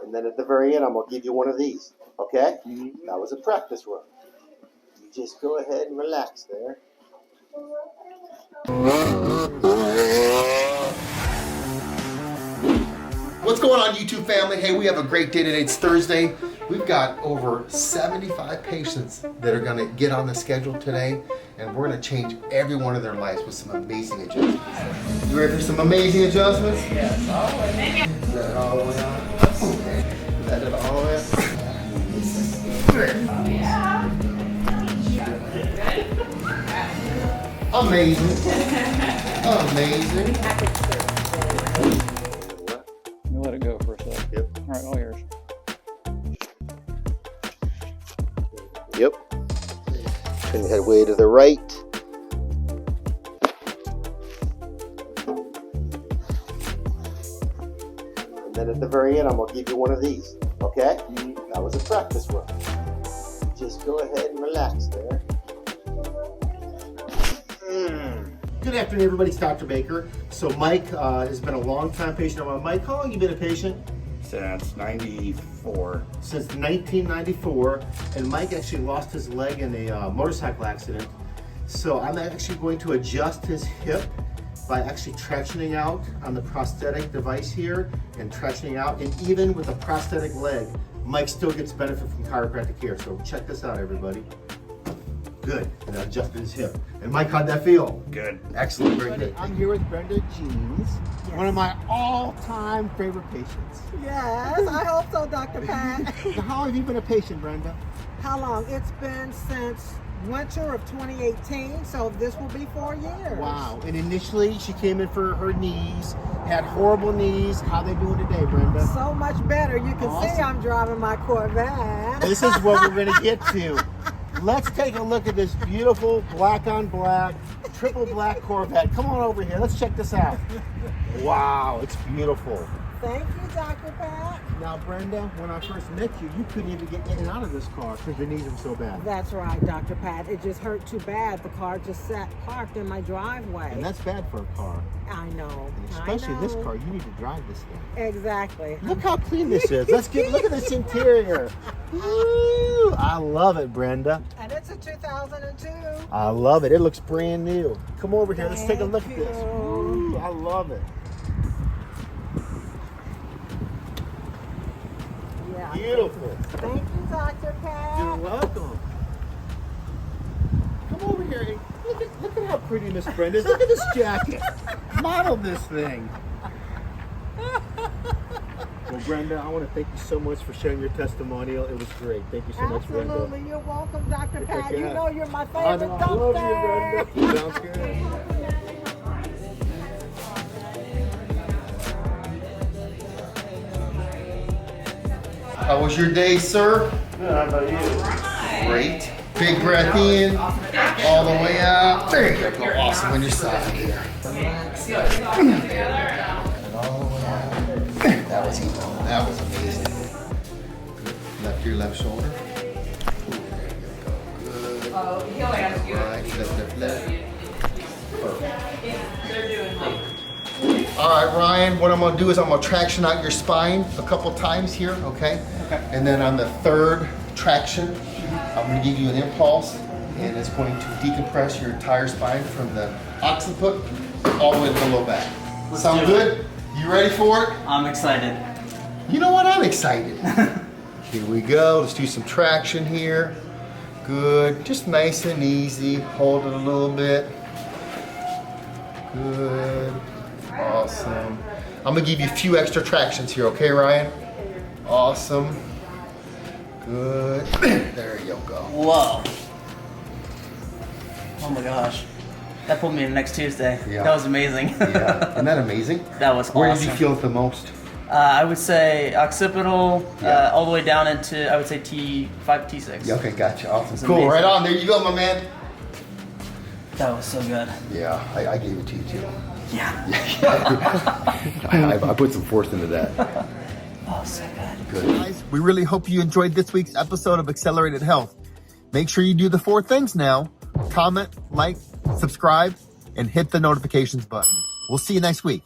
And then at the very end, I'm going to give you one of these. Okay? That was a practice run. You just go ahead and relax there. What's going on, YouTube family? Hey, we have a great day today. It's Thursday. We've got over 75 patients that are going to get on the schedule today, and we're going to change every one of their lives with some amazing adjustments. You ready for some amazing adjustments? Yes, always. Let it all the way out. Let it all the way out. Amazing. Amazing. You let it go for a sec. Yep. All right, all yours. Yep. Turn your head way to the right. And then at the very end, I'm going to give you one of these. Okay? That was a practice run. Just go ahead and relax there. Good afternoon, everybody. It's Dr. Baker. So Mike has been a long-time patient of mine. Mike, how long have you been a patient? Since 94. Since 1994, and Mike actually lost his leg in a motorcycle accident. So I'm actually going to adjust his hip by actually tractioning out on the prosthetic device here and tractioning out, and even with a prosthetic leg, Mike still gets benefit from chiropractic care. So check this out, everybody. Good, and I adjusted his hip. And Mike, how'd that feel? Good. Excellent, very good. I'm here with Brenda Jeans, one of my all-time favorite patients. Yes, I hope so, Dr. Pat. Now, how long have you been a patient, Brenda? How long? It's been since winter of 2018, so this will be 4 years. Wow. And initially, she came in for her knees, had horrible knees. How they doing today, Brenda? So much better. You can see Awesome. I'm driving my Corvette. This is what we're going to get to. Let's take a look at this beautiful black on black, triple black Corvette. Come on over here. Let's check this out. Wow, it's beautiful. Thank you, Dr. Pat. Now, Brenda, when I first met you, you couldn't even get in and out of this car because your knees were so bad. That's right, Dr. Pat. It just hurt too bad. The car just sat parked in my driveway. And that's bad for a car. I know. And especially I know. this car, you need to drive this thing. Exactly. Look how clean this is. Look at this interior. Ooh, I love it, Brenda. And it's a 2002. I love it. It looks brand new. Come over here. Let's take a look at Thank this. you. Ooh, I love it. Yeah. Beautiful. Thank you, Dr. Pat. You're welcome. Come over here. And look at how pretty Miss Brenda is. Look at this jacket. Model this thing. Well, Brenda, I want to thank you so much for sharing your testimonial. It was great. Thank you so much, Brenda. Absolutely. You're welcome, Dr. Pat. care. You know you're my I favorite know, I doctor. love you, Brenda. Sounds good. How was your day, sir? Good, how about you? Great. Big breath in, all the way out. There you go. Awesome on your side here. And all the way out. That was easy. That was amazing. Good. Left your left shoulder. There you go. Good. Right, left. Perfect. All right, Ryan, what I'm gonna do is I'm gonna traction out your spine a couple times here, okay? And then on the third traction, I'm gonna give you an impulse, and it's going to decompress your entire spine from the occiput all the way to the low back. Sound good? You ready for it? I'm excited. You know what? I'm excited. Here we go. Let's do some traction here. Good. Just nice and easy. Hold it a little bit. Good. Awesome. I'm gonna give you a few extra tractions here, okay, Ryan? Awesome. Good. There you go. Whoa. Oh my gosh. That put me in next Tuesday. Yeah. That was amazing. Yeah. Isn't that amazing? That was Where awesome. did you feel it the most? I would say occipital, Yeah. all the way down into, I would say T5, T6. Yeah, okay, gotcha. Awesome. It's Cool. amazing. Right on. There you go, my man. That was so good. Yeah, I gave it to you too. Yeah. I put some force into that. Oh, so good. Good. Guys, we really hope you enjoyed this week's episode of Accelerated Health. Make sure you do the 4 things now. Comment, like, subscribe, and hit the notifications button. We'll see you next week.